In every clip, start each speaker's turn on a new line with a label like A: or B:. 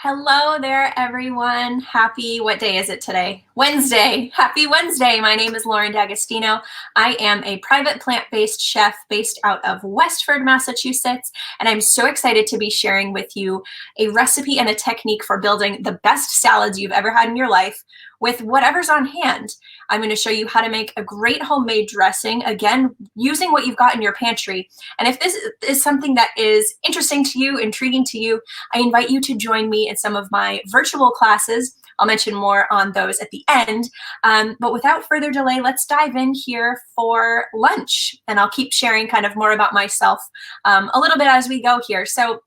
A: Hello there, everyone. What day is it today? Wednesday. Happy Wednesday. My name is Lauren D'Agostino. I am a private plant-based chef based out of Westford, Massachusetts, and I'm so excited to be sharing with you a recipe and a technique for building the best salads you've ever had in your life with whatever's on hand. I'm going to show you how to make a great homemade dressing, again, using what you've got in your pantry. And if this is something that is interesting to you, intriguing to you, I invite you to join me in some of my virtual classes. I'll mention more on those at the end. But without further delay, let's dive in here for lunch. And I'll keep sharing kind of more about myself a little bit as we go here. So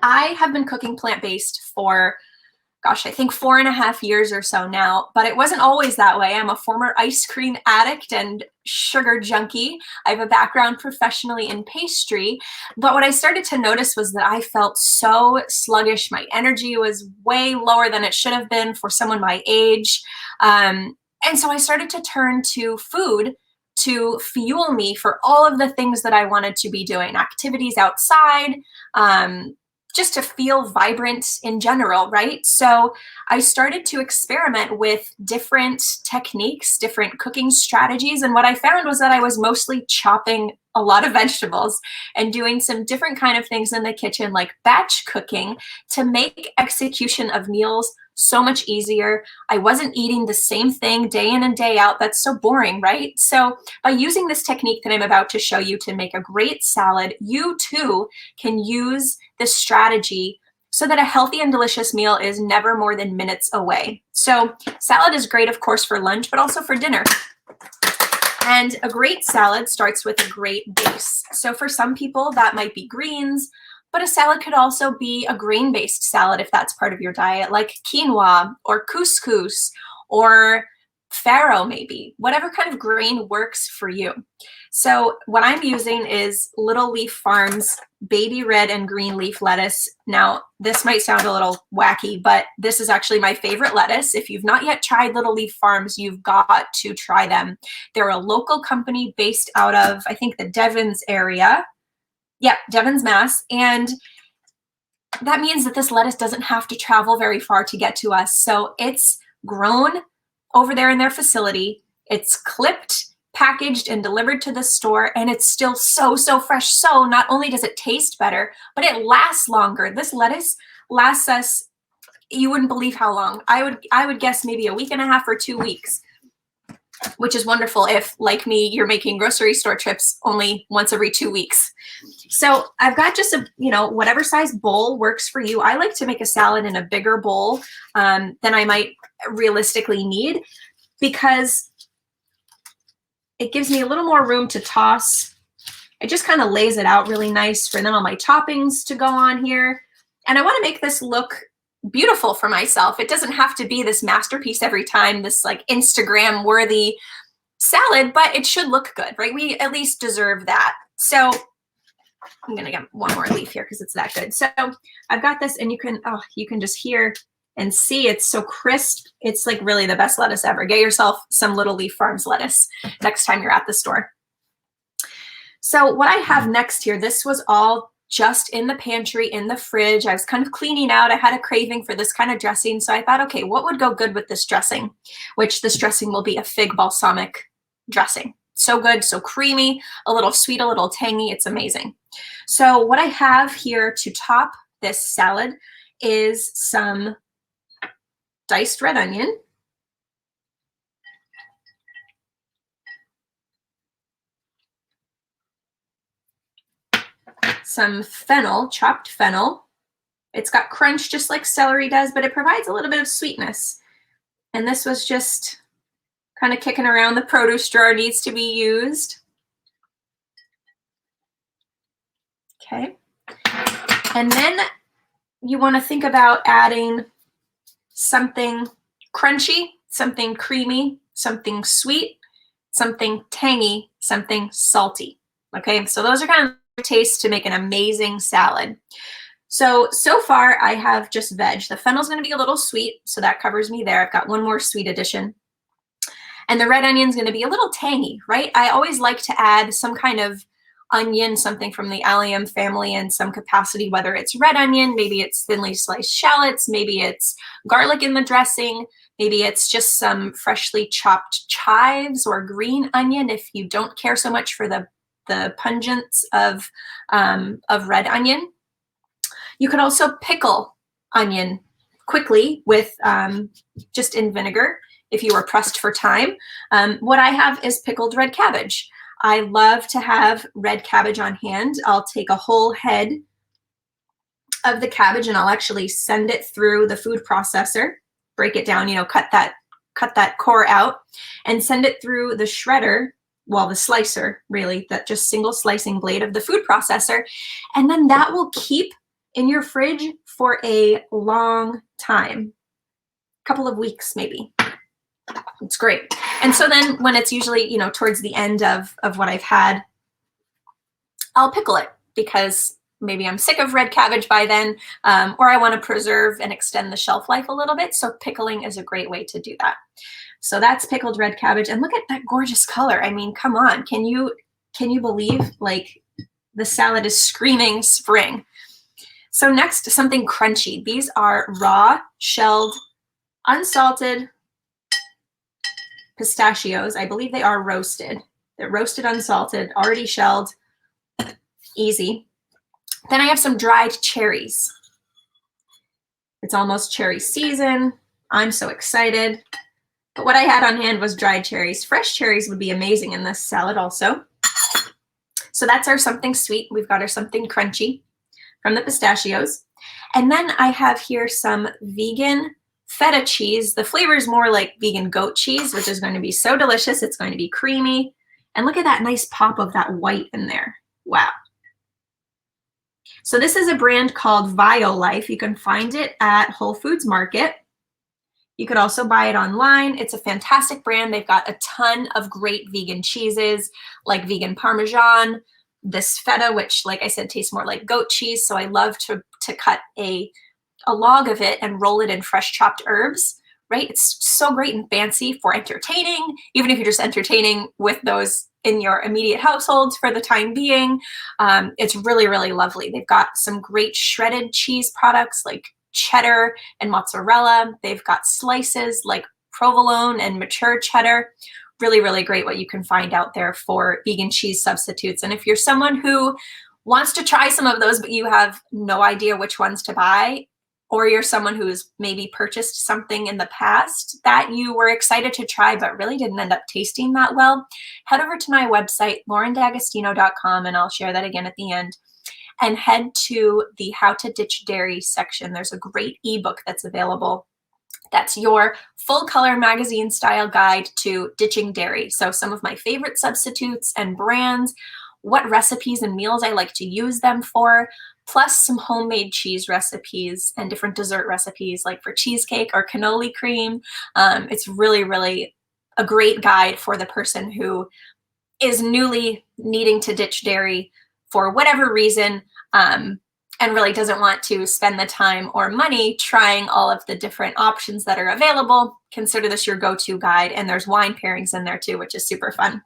A: I have been cooking plant-based for I think 4.5 years or so now, but it wasn't always that way. I'm a former ice cream addict and sugar junkie. I have a background professionally in pastry, but what I started to notice was that I felt so sluggish. My energy was way lower than it should have been for someone my age. And so I started to turn to food to fuel me for all of the things that I wanted to be doing, activities outside, just to feel vibrant in general, right? So I started to experiment with different techniques, different cooking strategies. And what I found was that I was mostly chopping a lot of vegetables and doing some different kind of things in the kitchen, like batch cooking, to make execution of meals so much easier. I wasn't eating the same thing day in and day out. That's so boring, right? So by using this technique that I'm about to show you to make a great salad, you too can use this strategy so that a healthy and delicious meal is never more than minutes away. So salad is great, of course, for lunch, but also for dinner. And a great salad starts with a great base. So for some people, that might be greens, but a salad could also be a grain-based salad if that's part of your diet, like quinoa or couscous or farro maybe, whatever kind of grain works for you. So what I'm using is Little Leaf Farms baby red and green leaf lettuce. Now, this might sound a little wacky, but this is actually my favorite lettuce. If you've not yet tried Little Leaf Farms, you've got to try them. They're a local company based out of, I think, the Devens area. Yeah, Devens, Mass. And that means that this lettuce doesn't have to travel very far to get to us. So it's grown over there in their facility. It's clipped, packaged, and delivered to the store, and it's still so fresh. So not only does it taste better, but it lasts longer. This lettuce lasts us, you wouldn't believe how long. I would guess maybe a week and a half or 2 weeks, which is wonderful if, like me, you're making grocery store trips only once every 2 weeks. So I've got just a, whatever size bowl works for you. I like to make a salad in a bigger bowl than I might realistically need, because it gives me a little more room to toss. It just kind of lays it out really nice for then all my toppings to go on here. And I want to make this look beautiful for myself. It doesn't have to be this masterpiece every time, this like Instagram worthy salad, but it should look good, right? We at least deserve that. So I'm going to get one more leaf here because it's that good. So I've got this, and you can just hear and see it's so crisp. It's like really the best lettuce ever. Get yourself some Little Leaf Farms lettuce next time you're at the store. So what I have next here, this was all just in the pantry, in the fridge. I was kind of cleaning out. I had a craving for this kind of dressing. So I thought, okay, what would go good with this dressing? Which this dressing will be a fig balsamic dressing. So good, so creamy, a little sweet, a little tangy. It's amazing. So what I have here to top this salad is some diced red onion, some fennel, chopped fennel. It's got crunch just like celery does, but it provides a little bit of sweetness. And this was just kind of kicking around. The produce drawer needs to be used. Okay. And then you want to think about adding something crunchy, something creamy, something sweet, something tangy, something salty. Okay, so those are kind of the tastes to make an amazing salad. So far I have just veg. The fennel's going to be a little sweet, so that covers me there. I've got one more sweet addition. And the red onion's going to be a little tangy, right? I always like to add some kind of onion, something from the allium family in some capacity, whether it's red onion, maybe it's thinly sliced shallots, maybe it's garlic in the dressing, maybe it's just some freshly chopped chives or green onion if you don't care so much for the pungence of red onion. You could also pickle onion quickly with just in vinegar if you were pressed for time. What I have is pickled red cabbage. I love to have red cabbage on hand. I'll take a whole head of the cabbage and I'll actually send it through the food processor, break it down, cut that core out and send it through the shredder, well, the slicer, really, that just single slicing blade of the food processor. And then that will keep in your fridge for a long time, a couple of weeks maybe. It's great. And so then when it's usually, towards the end of what I've had, I'll pickle it because maybe I'm sick of red cabbage by then, or I want to preserve and extend the shelf life a little bit. So pickling is a great way to do that. So that's pickled red cabbage. And look at that gorgeous color. I mean, come on. Can you believe like the salad is screaming spring? So next, something crunchy. These are raw, shelled, unsalted pistachios. I believe they are roasted. They're roasted, unsalted, already shelled. Easy. Then I have some dried cherries. It's almost cherry season. I'm so excited. But what I had on hand was dried cherries. Fresh cherries would be amazing in this salad also. So that's our something sweet. We've got our something crunchy from the pistachios. And then I have here some vegan feta cheese. The flavor is more like vegan goat cheese, which is going to be so delicious. It's going to be creamy. And look at that nice pop of that white in there. Wow. So this is a brand called Violife. You can find it at Whole Foods Market. You could also buy it online. It's a fantastic brand. They've got a ton of great vegan cheeses like vegan Parmesan, this feta, which, like I said, tastes more like goat cheese. So I love to cut a log of it and roll it in fresh chopped herbs, right? It's so great and fancy for entertaining, even if you're just entertaining with those in your immediate households for the time being. It's really, really lovely. They've got some great shredded cheese products like cheddar and mozzarella. They've got slices like provolone and mature cheddar. Really, really great what you can find out there for vegan cheese substitutes. And if you're someone who wants to try some of those, but you have no idea which ones to buy, or you're someone who's maybe purchased something in the past that you were excited to try but really didn't end up tasting that well, head over to my website, laurendagostino.com, and I'll share that again at the end, and head to the How to Ditch Dairy section. There's a great ebook that's available. That's your full color magazine style guide to ditching dairy. So some of my favorite substitutes and brands, what recipes and meals I like to use them for, plus some homemade cheese recipes and different dessert recipes like for cheesecake or cannoli cream. It's really, really a great guide for the person who is newly needing to ditch dairy for whatever reason, and really doesn't want to spend the time or money trying all of the different options that are available. Consider this your go-to guide, and there's wine pairings in there too, which is super fun.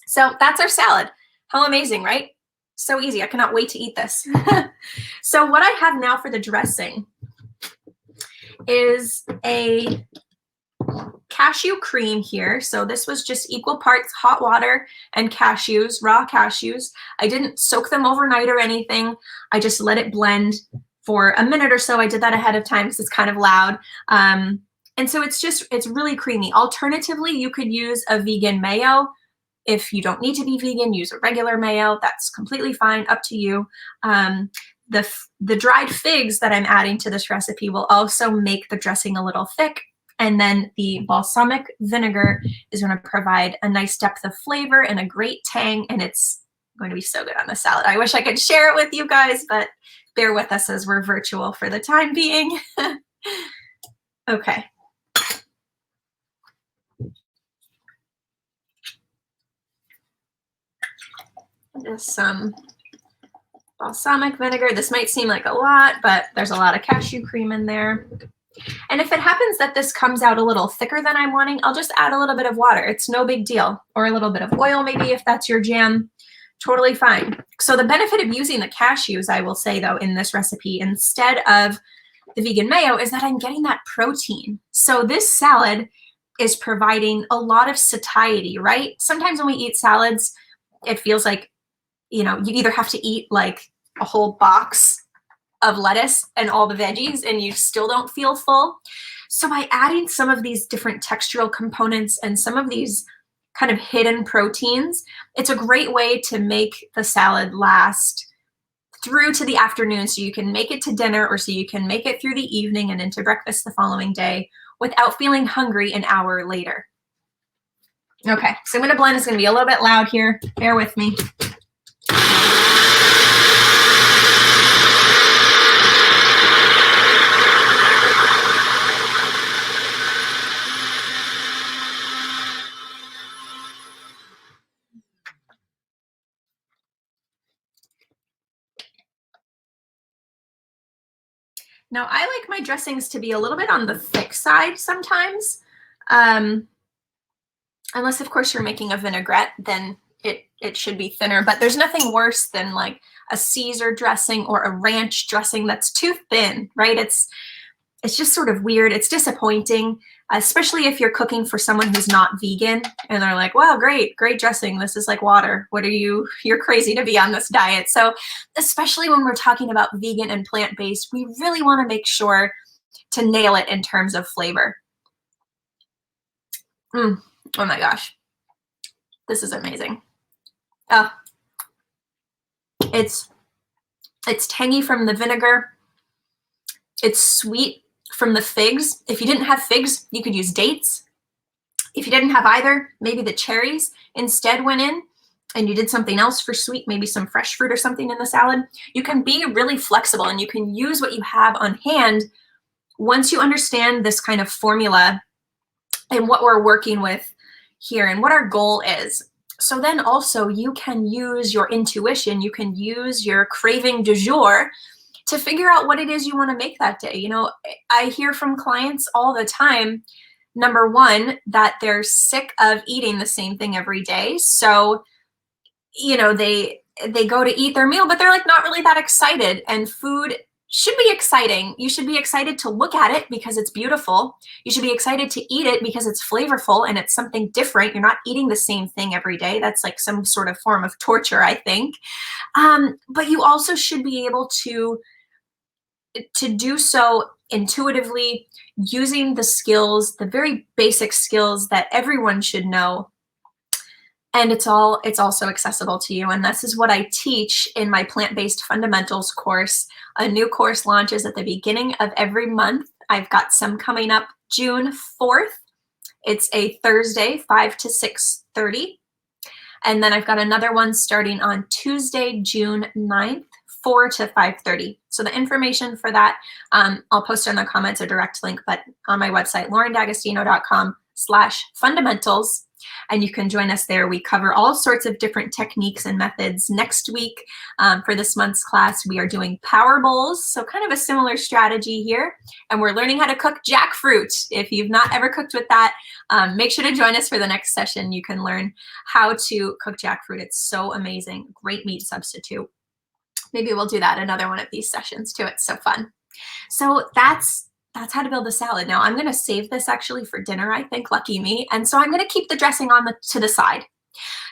A: So that's our salad. How amazing, right? So easy. I cannot wait to eat this. So what I have now for the dressing is a cashew cream here. So this was just equal parts hot water and cashews, raw cashews. I didn't soak them overnight or anything. I just let it blend for a minute or so. I did that ahead of time because it's kind of loud. And so it's really creamy. Alternatively, you could use a vegan mayo. If you don't need to be vegan, use a regular mayo. That's completely fine, up to you. The dried figs that I'm adding to this recipe will also make the dressing a little thick. And then the balsamic vinegar is going to provide a nice depth of flavor and a great tang, and it's going to be so good on the salad. I wish I could share it with you guys, but bear with us as we're virtual for the time being. Okay. Just some balsamic vinegar. This might seem like a lot, but there's a lot of cashew cream in there. And if it happens that this comes out a little thicker than I'm wanting, I'll just add a little bit of water. It's no big deal. Or a little bit of oil maybe if that's your jam. Totally fine. So the benefit of using the cashews, I will say though, in this recipe instead of the vegan mayo is that I'm getting that protein. So this salad is providing a lot of satiety, right? Sometimes when we eat salads, it feels like, you either have to eat like a whole box of lettuce and all the veggies and you still don't feel full. So by adding some of these different textural components and some of these kind of hidden proteins, it's a great way to make the salad last through to the afternoon, so you can make it to dinner or so you can make it through the evening and into breakfast the following day without feeling hungry an hour later. Okay, so I'm going to blend. It's going to be a little bit loud here. Bear with me. Now, I like my dressings to be a little bit on the thick side sometimes. Unless, of course, you're making a vinaigrette, then it should be thinner. But there's nothing worse than like a Caesar dressing or a ranch dressing that's too thin, right? It's just sort of weird. It's disappointing, especially if you're cooking for someone who's not vegan and they're like, wow, great dressing. This is like water. You're crazy to be on this diet. So especially when we're talking about vegan and plant-based, we really want to make sure to nail it in terms of flavor. Oh my gosh. This is amazing. Oh, it's tangy from the vinegar. It's sweet from the figs. If you didn't have figs, you could use dates. If you didn't have either, maybe the cherries instead went in and you did something else for sweet, maybe some fresh fruit or something in the salad. You can be really flexible and you can use what you have on hand once you understand this kind of formula and what we're working with here and what our goal is. So then also you can use your intuition, you can use your craving du jour to figure out what it is you want to make that day. I hear from clients all the time, number one, that they're sick of eating the same thing every day. So, they go to eat their meal, but they're like not really that excited. And food should be exciting. You should be excited to look at it because it's beautiful. You should be excited to eat it because it's flavorful and it's something different. You're not eating the same thing every day. That's like some sort of form of torture, I think. But you also should be able to do so intuitively using the skills, the very basic skills that everyone should know. And it's also accessible to you. And this is what I teach in my plant-based fundamentals course. A new course launches at the beginning of every month. I've got some coming up June 4th. It's a Thursday, 5 to 6:30. And then I've got another one starting on Tuesday, June 9th, 4 to 5:30. So the information for that, I'll post in the comments a direct link, but on my website, laurendagostino.com/fundamentals. And you can join us there. We cover all sorts of different techniques and methods. Next week, for this month's class, we are doing power bowls. So kind of a similar strategy here. And we're learning how to cook jackfruit. If you've not ever cooked with that, make sure to join us for the next session. You can learn how to cook jackfruit. It's so amazing. Great meat substitute. Maybe we'll do that another one of these sessions too. It's so fun. So that's how to build a salad. Now I'm going to save this actually for dinner, I think, lucky me. And so I'm going to keep the dressing to the side.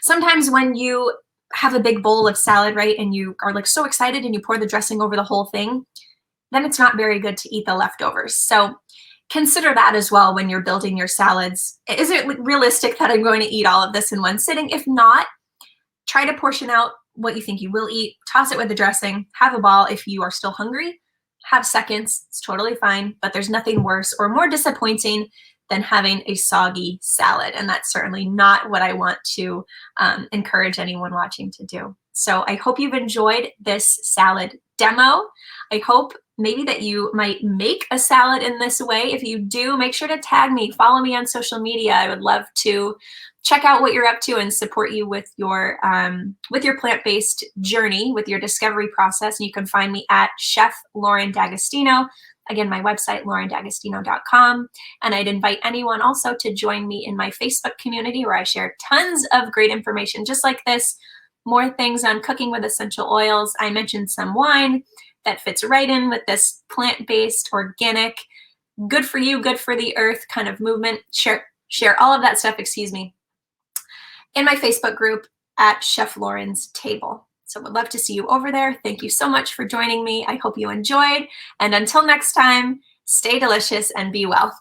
A: Sometimes when you have a big bowl of salad, right, and you are like so excited and you pour the dressing over the whole thing, then it's not very good to eat the leftovers. So consider that as well when you're building your salads. Is it realistic that I'm going to eat all of this in one sitting? If not, try to portion out what you think you will eat, toss it with the dressing, have a ball. If you are still hungry, have seconds, it's totally fine, but there's nothing worse or more disappointing than having a soggy salad. And that's certainly not what I want to encourage anyone watching to do. So I hope you've enjoyed this salad demo. I hope maybe that you might make a salad in this way. If you do, make sure to tag me, follow me on social media. I would love to check out what you're up to and support you with your plant-based journey, with your discovery process. And you can find me at Chef Lauren D'Agostino. Again, my website, laurendagostino.com. And I'd invite anyone also to join me in my Facebook community where I share tons of great information just like this more things on cooking with essential oils. I mentioned some wine that fits right in with this plant-based, organic, good for you, good for the earth kind of movement. Share all of that stuff, excuse me, in my Facebook group at Chef Lauren's Table. So would love to see you over there. Thank you so much for joining me. I hope you enjoyed. And until next time, stay delicious and be well.